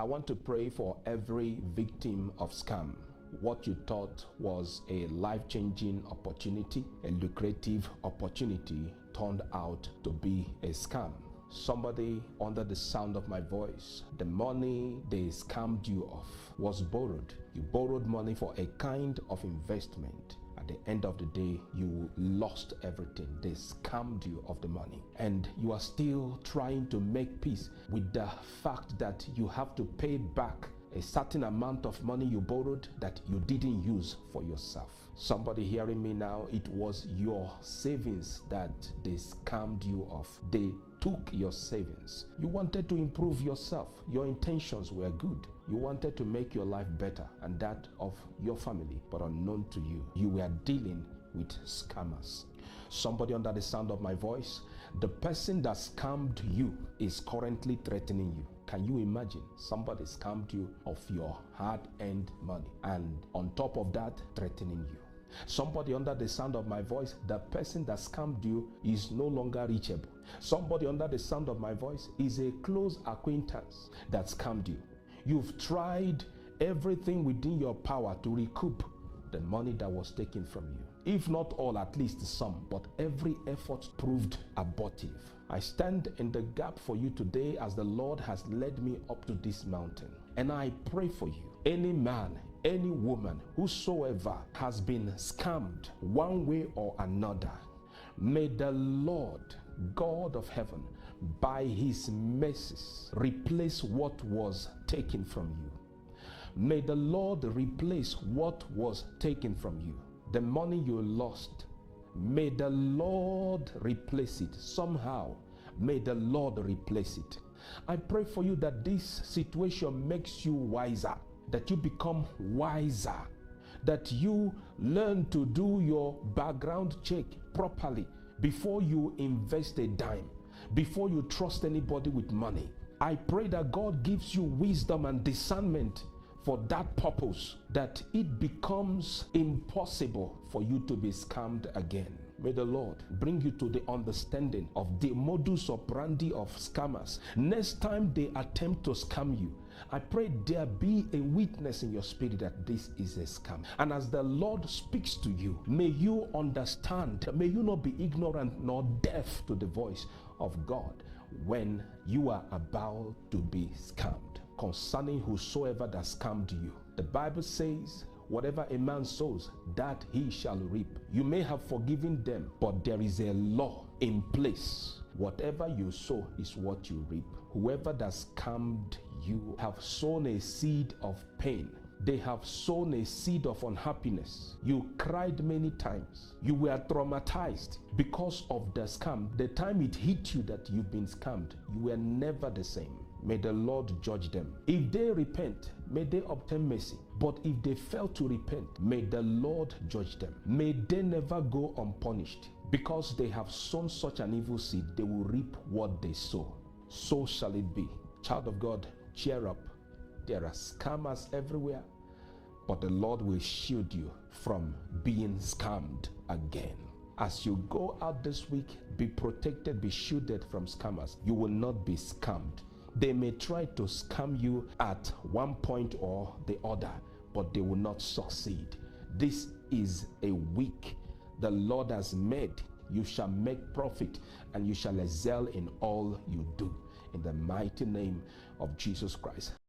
I want to pray for every victim of scam. What you thought was a life-changing opportunity, a lucrative opportunity, turned out to be a scam. Somebody under the sound of my voice, the money they scammed you of was borrowed. You borrowed money for a kind of investment. At the end of the day, you lost everything. They scammed you of the money. And you are still trying to make peace with the fact that you have to pay back a certain amount of money you borrowed that you didn't use for yourself. Somebody hearing me now, it was your savings that they scammed you of. They took your savings. You wanted to improve yourself. Your intentions were good. You wanted to make your life better and that of your family, but unknown to you, you were dealing with scammers. Somebody under the sound of my voice, the person that scammed you is currently threatening you. Can you imagine? Somebody scammed you of your hard-earned money and on top of that, threatening you. Somebody under the sound of my voice, the person that scammed you is no longer reachable. Somebody under the sound of my voice is a close acquaintance that scammed you. You've tried everything within your power to recoup the money that was taken from you. If not all, at least some, but every effort proved abortive. I stand in the gap for you today as the Lord has led me up to this mountain. And I pray for you. Any man, any woman, whosoever has been scammed one way or another, may the Lord God of heaven, by his mercies, replace what was taken from you. May the Lord replace what was taken from you. The money you lost, may the Lord replace it somehow. May the Lord replace it. I pray for you that this situation makes you wiser, that you become wiser, that you learn to do your background check properly before you invest a dime, before you trust anybody with money. I pray that God gives you wisdom and discernment for that purpose, that it becomes impossible for you to be scammed again. May the Lord bring you to the understanding of the modus operandi of scammers. Next time they attempt to scam you, I pray there be a witness in your spirit that this is a scam. And as the Lord speaks to you, may you understand, may you not be ignorant nor deaf to the voice of God when you are about to be scammed. Concerning whosoever that scammed you, the Bible says, whatever a man sows, that he shall reap. You may have forgiven them, but there is a law in place. Whatever you sow is what you reap. Whoever that scammed you have sown a seed of pain. They have sown a seed of unhappiness. You cried many times. You were traumatized because of the scam. The time it hit you that you've been scammed, you were never the same. May the Lord judge them. If they repent, may they obtain mercy. But if they fail to repent, may the Lord judge them. May they never go unpunished. Because they have sown such an evil seed, they will reap what they sow. So shall it be. Child of God, cheer up. There are scammers everywhere, but the Lord will shield you from being scammed again. As you go out this week, be protected, be shielded from scammers. You will not be scammed. They may try to scam you at one point or the other, but they will not succeed. This is a week the Lord has made. You shall make profit and you shall excel in all you do. In the mighty name of Jesus Christ.